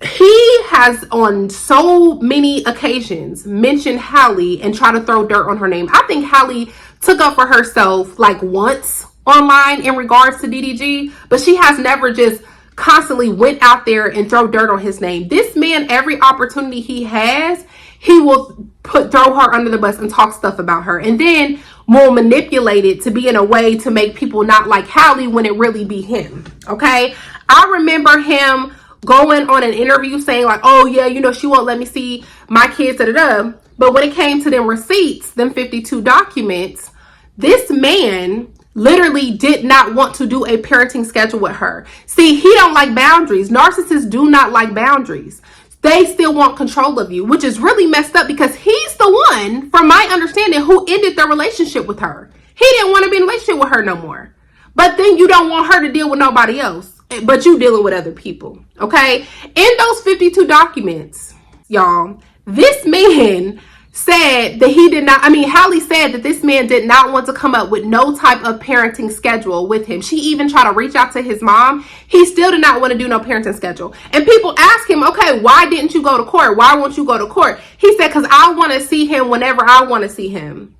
He has on so many occasions mentioned Halle and try to throw dirt on her name. I think Halle took up for herself like once online in regards to DDG, but she has never just constantly went out there and throw dirt on his name. This man, every opportunity he has, he will throw her under the bus and talk stuff about her, and then will manipulate it to be in a way to make people not like Halle when it really be him. Okay, I remember him going on an interview saying like, oh yeah, she won't let me see my kids, but when it came to them receipts, them 52 documents, this man literally did not want to do a parenting schedule with her. See, he don't like boundaries. Narcissists do not like boundaries. They still want control of you, which is really messed up, because he's the one, from my understanding, who ended the relationship with her. He didn't want to be in a relationship with her no more. But then you don't want her to deal with nobody else, but you dealing with other people. Okay? In those 52 documents, y'all, this man said that Halle said that this man did not want to come up with no type of parenting schedule with him. She even tried to reach out to his mom. He still did not want to do no parenting schedule. And people ask him, okay, why didn't you go to court? Why won't you go to court? He said, because I want to see him whenever I want to see him.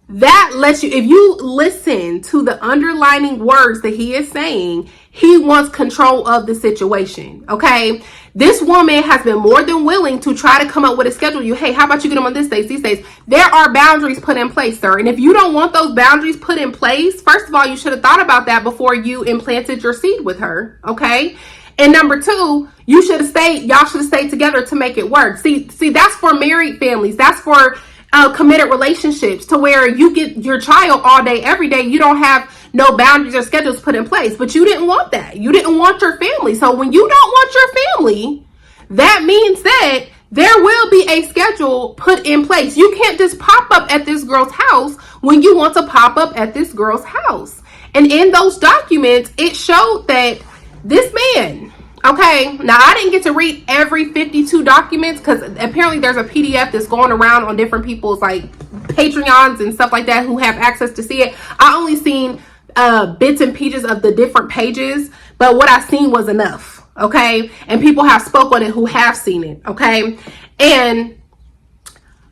That lets you, if you listen to the underlining words that he is saying, he wants control of the situation. Okay, this woman has been more than willing to try to come up with a schedule. Hey, how about you get them on this days, these days? There are boundaries put in place, sir. And if you don't want those boundaries put in place, first of all, you should have thought about that before you implanted your seed with her. Okay. And number two, y'all should have stayed together to make it work. See, that's for married families. That's for committed relationships, to where you get your child all day, every day. You don't have no boundaries or schedules put in place, but you didn't want that. You didn't want your family. So when you don't want your family, that means that there will be a schedule put in place. You can't just pop up at this girl's house when you want to pop up at this girl's house. And in those documents, it showed that this man, okay, now I didn't get to read every 52 documents, because apparently there's a PDF that's going around on different people's like Patreons and stuff like that who have access to see it. I only seen bits and pieces of the different pages, but what I seen was enough. Okay, and people have spoke on it who have seen it. Okay, and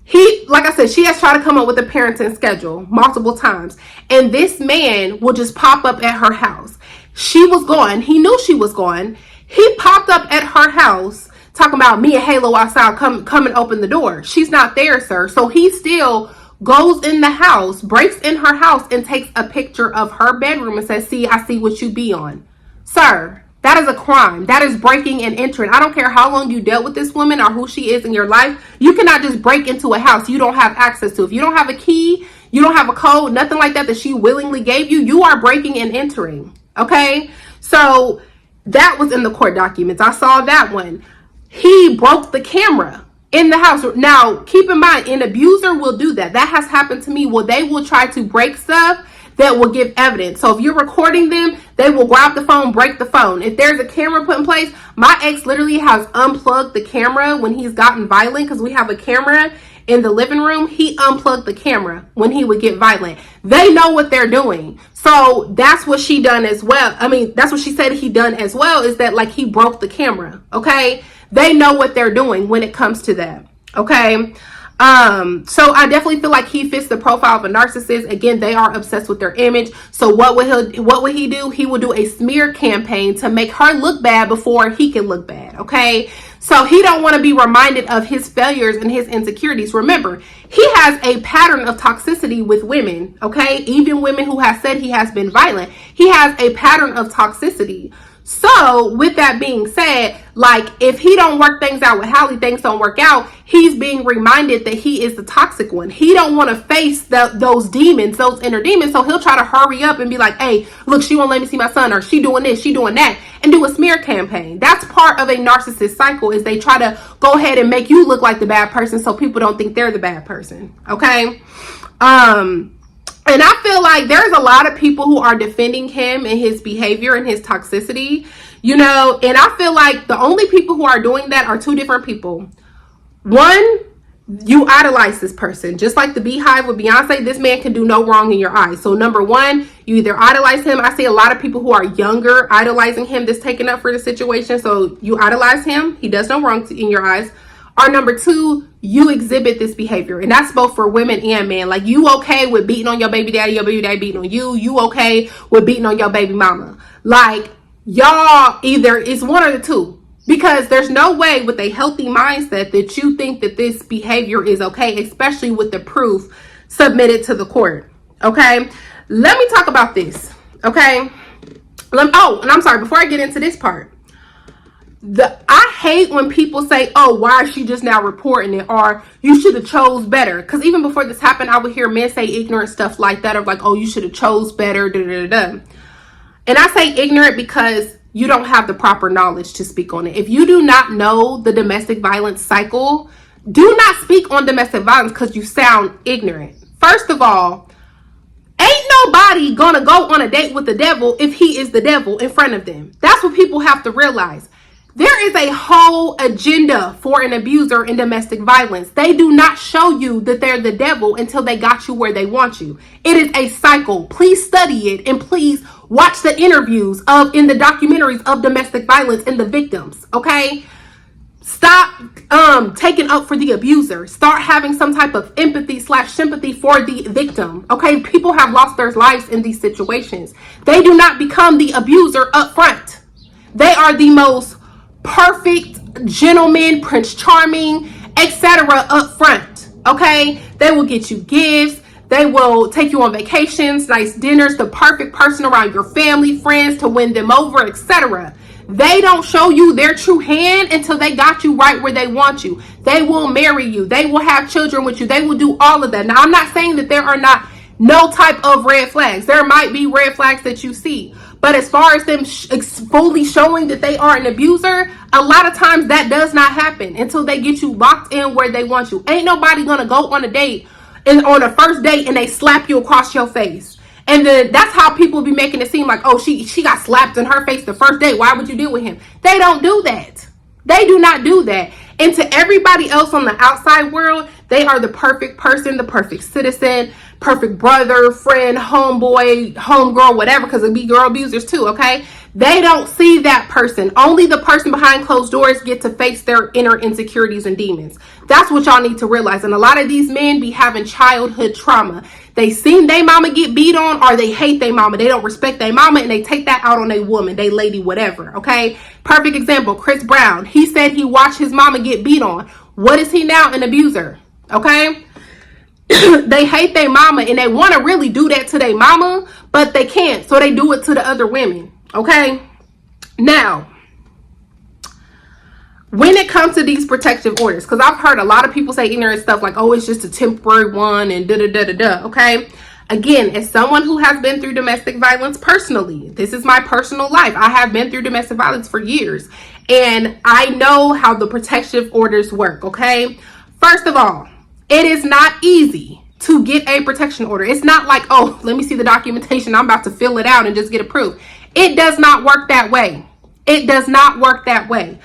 he, like I said, she has tried to come up with a parenting schedule multiple times, and this man will just pop up at her house. She was gone. He knew she was gone. He popped up at her house talking about, me and Halo outside, come and open the door. She's not there, sir. So he still goes in the house, breaks in her house, and takes a picture of her bedroom and says, see, I see what you be on. Sir, that is a crime. That is breaking and entering. I don't care how long you dealt with this woman or who she is in your life. You cannot just break into a house you don't have access to. If you don't have a key, you don't have a code, nothing like that she willingly gave you, you are breaking and entering. Okay? So that was in the court documents. I saw that one. He broke the camera in the house. Now, keep in mind, an abuser will do that. That has happened to me. Well, they will try to break stuff that will give evidence. So if you're recording them, they will grab the phone, break the phone. If there's a camera put in place, my ex literally has unplugged the camera when he's gotten violent, because we have a camera in the living room. He unplugged the camera when he would get violent. They know what they're doing. So that's what she done as well. I mean, that's what she said he done as well, is that like he broke the camera. Okay. They know what they're doing when it comes to that. Okay. So I definitely feel like he fits the profile of a narcissist. Again, they are obsessed with their image. So what would he do? He would do a smear campaign to make her look bad before he can look bad. Okay. So he don't want to be reminded of his failures and his insecurities. Remember, he has a pattern of toxicity with women. Okay. Even women who have said he has been violent, he has a pattern of toxicity. So with that being said, like if he don't work things out with Halle, things don't work out, he's being reminded that he is the toxic one. He don't want to face those demons, those inner demons. So he'll try to hurry up and be like, hey, look, she won't let me see my son, or she doing this, she doing that, and do a smear campaign. That's part of a narcissist cycle, is they try to go ahead and make you look like the bad person so people don't think they're the bad person. Okay. And I feel like there's a lot of people who are defending him and his behavior and his toxicity, you know, and I feel like the only people who are doing that are two different people. One, you idolize this person. Just like the Beehive with Beyonce, this man can do no wrong in your eyes. So number one, you either idolize him. I see a lot of people who are younger idolizing him that's taken up for the situation. So you idolize him. He does no wrong in your eyes. Or number two, you exhibit this behavior. And that's both for women and men. Like, you okay with beating on your baby daddy beating on you. You okay with beating on your baby mama. Like, y'all, either it's one or the two. Because there's no way with a healthy mindset that you think that this behavior is okay, especially with the proof submitted to the court. Okay, let me talk about this. Okay, oh, and I'm sorry, before I get into this part, I hate when people say, oh, why is she just now reporting it, or you should have chose better. Because even before this happened, I would hear men say ignorant stuff like that, of like, oh, you should have chose better, da da da. And I say ignorant because you don't have the proper knowledge to speak on it. If you do not know the domestic violence cycle, do not speak on domestic violence because you sound ignorant. First of all, ain't nobody gonna go on a date with the devil if he is the devil in front of them. That's what people have to realize. There is a whole agenda for an abuser in domestic violence. They do not show you that they're the devil until they got you where they want you. It is a cycle. Please study it, and please watch the interviews in the documentaries of domestic violence and the victims. Okay? Stop taking up for the abuser. Start having some type of empathy/sympathy for the victim. Okay? People have lost their lives in these situations. They do not become the abuser up front. They are the most perfect gentleman, Prince Charming, etc. up front. Okay? They will get you gifts. They will take you on vacations, nice dinners, the perfect person around your family, friends to win them over, etc. They don't show you their true hand until they got you right where they want you. They will marry you. They will have children with you. They will do all of that. Now, I'm not saying that there are not no type of red flags. There might be red flags that you see. But as far as them fully showing that they are an abuser, a lot of times that does not happen until they get you locked in where they want you. Ain't nobody gonna go on a date and on a first date and they slap you across your face. And then that's how people be making it seem like, oh, she got slapped in her face the first date. Why would you deal with him? They don't do that. They do not do that. And to everybody else on the outside world, they are the perfect person, the perfect citizen, perfect brother, friend, homeboy, homegirl, whatever, because it be girl abusers too, okay? They don't see that person. Only the person behind closed doors get to face their inner insecurities and demons. That's what y'all need to realize. And a lot of these men be having childhood trauma. They seen their mama get beat on, or they hate their mama. They don't respect their mama, and they take that out on a woman, they lady, whatever, okay? Perfect example, Chris Brown. He said he watched his mama get beat on. What is he now? An abuser, okay? They hate their mama, and they want to really do that to their mama, but they can't, so they do it to the other women, okay? Now, when it comes to these protective orders, because I've heard a lot of people say ignorant stuff like, oh, it's just a temporary one and da-da-da-da-da, okay? Again, as someone who has been through domestic violence personally, this is my personal life. I have been through domestic violence for years, and I know how the protective orders work, okay? First of all, it is not easy to get a protection order. It's not like, oh, let me see the documentation, I'm about to fill it out and just get approved. It does not work that way. It does not work that way.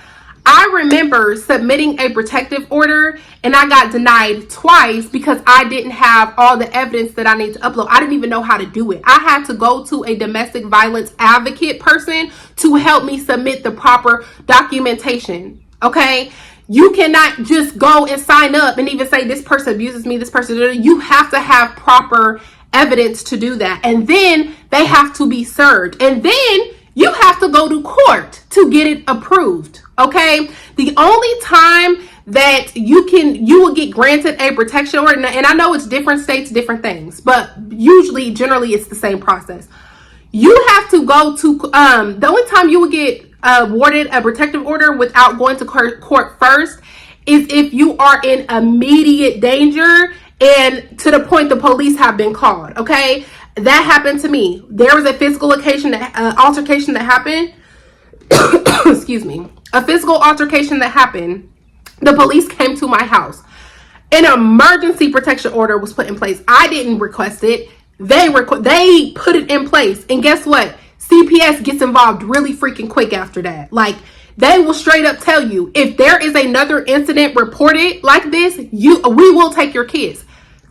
I remember submitting a protective order and I got denied twice because I didn't have all the evidence that I need to upload. I didn't even know how to do it. I had to go to a domestic violence advocate person to help me submit the proper documentation. Okay? You cannot just go and sign up and even say this person abuses me, this person. You have to have proper evidence to do that. And then they have to be served. And then you have to go to court to get it approved. Okay, the only time that you will get granted a protection order, and I know it's different states, different things, but usually, generally, it's the same process. You have to go to, the only time you will get awarded a protective order without going to court first is if you are in immediate danger and to the point the police have been called. Okay, that happened to me. There was a physical altercation that happened. Excuse me. A physical altercation that happened. The police came to my house. An emergency protection order was put in place. I didn't request it. They put it in place. And guess what? CPS gets involved really freaking quick after that. Like, they will straight up tell you, if there is another incident reported like this, we will take your kids.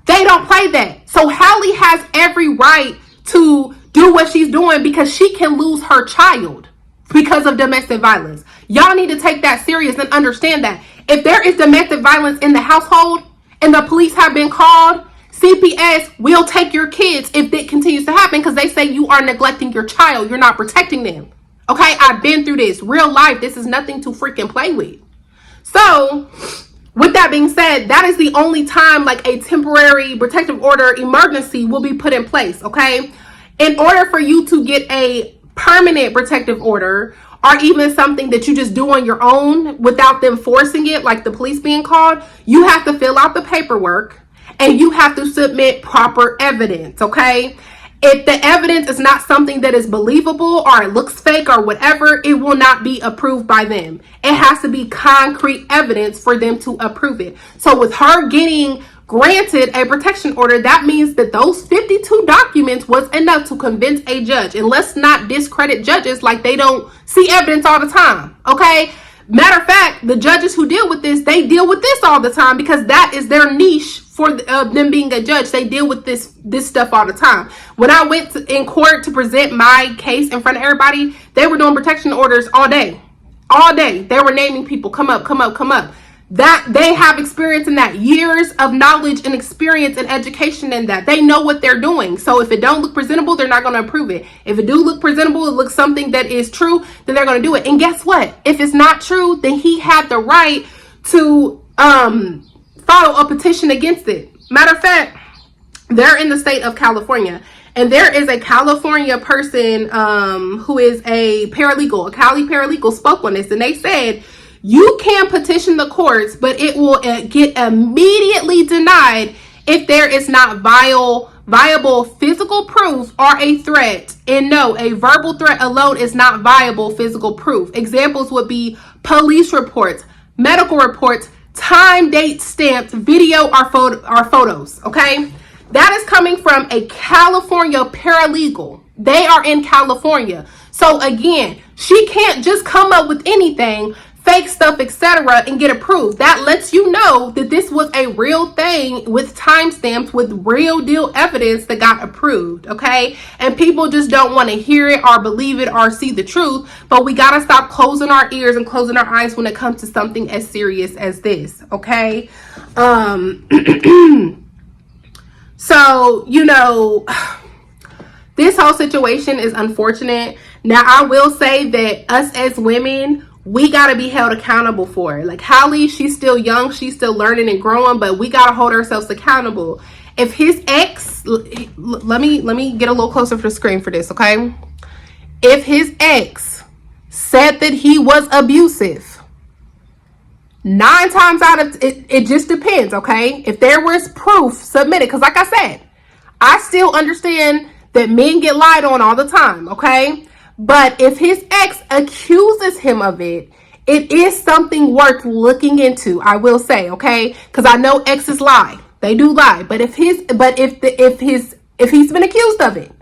They don't play that. So Halle has every right to do what she's doing because she can lose her child because of domestic violence. Y'all need to take that serious and understand that. If there is domestic violence in the household and the police have been called, CPS will take your kids if it continues to happen because they say you are neglecting your child. You're not protecting them. Okay, I've been through this. Real life, this is nothing to freaking play with. So, with that being said, that is the only time like a temporary protective order emergency will be put in place, okay? In order for you to get a permanent protective order or even something that you just do on your own without them forcing it, like the police being called, you have to fill out the paperwork and you have to submit proper evidence, okay? If the evidence is not something that is believable or it looks fake or whatever, it will not be approved by them. It has to be concrete evidence for them to approve it. So with her getting granted a protection order, that means that those 52 documents was enough to convince a judge. And let's not discredit judges like they don't see evidence all the time, okay? Matter of fact, the judges who deal with this, they deal with this all the time because that is their niche for them being a judge. They deal with this stuff all the time. When I went in court to present my case in front of everybody, they were doing protection orders all day. All day. They were naming people, come up, come up, come up. That they have experience in that, years of knowledge and experience and education in that. They know what they're doing. So if it don't look presentable, they're not going to approve it. If it do look presentable, it looks something that is true, then they're going to do it. And guess what? If it's not true, then he had the right to file a petition against it. Matter of fact, they're in the state of California. And there is a California person who is a paralegal. A Cali paralegal spoke on this, and they said, you can petition the courts, but it will get immediately denied if there is not viable physical proof or a threat. And no, a verbal threat alone is not viable physical proof. Examples would be police reports, medical reports, time, date stamped, video or photos, okay? That is coming from a California paralegal. They are in California. So again, she can't just come up with anything, fake stuff, etc., and get approved. That lets you know that this was a real thing with timestamps, with real deal evidence that got approved, okay? And people just don't want to hear it or believe it or see the truth, but we got to stop closing our ears and closing our eyes when it comes to something as serious as this, okay? So, you know, this whole situation is unfortunate. Now, I will say that us as women, we got to be held accountable for it. Like Halle, she's still young, she's still learning and growing, but we got to hold ourselves accountable. If his ex, let me get a little closer to the screen for this, okay? If his ex said that he was abusive, 9 times out of it just depends, okay? If there was proof submitted, because like I said, I still understand that men get lied on all the time, okay? But if his ex accuses him of it, it is something worth looking into, I will say, okay? Because I know exes lie. They do lie. But if he's been accused of it,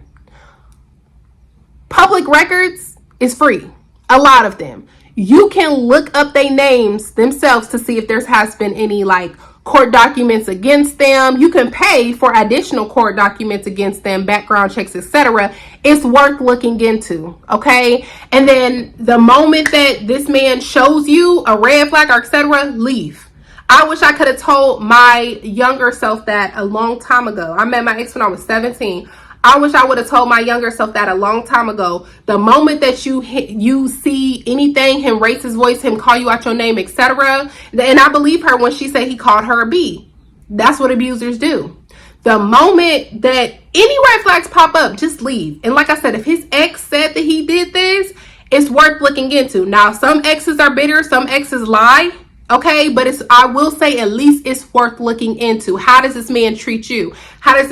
public records is free. A lot of them. You can look up their names themselves to see if there has been any like court documents against them. You can pay for additional court documents against them, background checks, etc. It's worth looking into, okay? And then the moment that this man shows you a red flag or etc., leave. I wish I could have told my younger self that a long time ago. I met my ex when I was 17. I wish I would have told my younger self that a long time ago. The moment that you see anything, him raise his voice, him call you out your name, etc. And I believe her when she said he called her a B. That's what abusers do. The moment that any red flags pop up, just leave. And like I said, if his ex said that he did this, it's worth looking into. Now, some exes are bitter, some exes lie. Okay, but I will say at least it's worth looking into. How does this man treat you? How was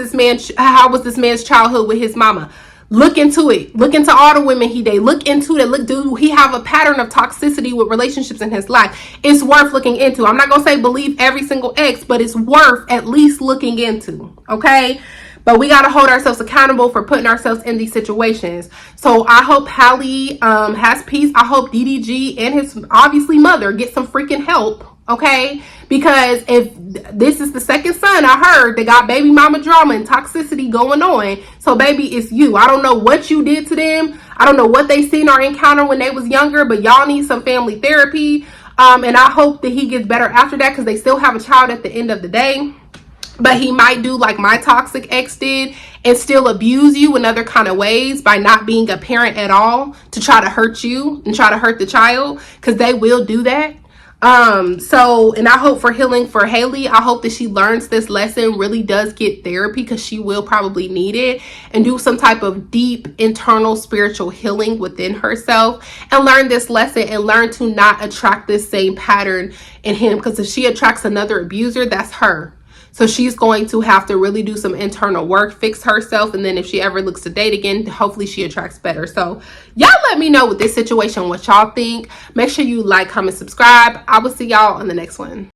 this man's childhood with his mama? Look into it. Look into all the women he dated. Look into it. Do he have a pattern of toxicity with relationships in his life? It's worth looking into. I'm not going to say believe every single ex, but it's worth at least looking into. Okay? But we got to hold ourselves accountable for putting ourselves in these situations. So I hope Halle has peace. I hope DDG and his obviously mother get some freaking help. Okay, because if this is the second son I heard that got baby mama drama and toxicity going on, so baby, it's you. I don't know what you did to them. I don't know what they seen or encountered when they was younger, but y'all need some family therapy. And I hope that he gets better after that, because they still have a child at the end of the day. But he might do like my toxic ex did and still abuse you in other kind of ways by not being a parent at all, to try to hurt you and try to hurt the child, because they will do that. And I hope for healing for Halle. I hope that she learns this lesson, really does get therapy, because she will probably need it, and do some type of deep internal spiritual healing within herself, and learn this lesson and learn to not attract this same pattern in him. Because if she attracts another abuser, that's her. So she's going to have to really do some internal work, fix herself, and then if she ever looks to date again, hopefully she attracts better. So y'all let me know with this situation what y'all think. Make sure you like, comment, subscribe. I will see y'all on the next one.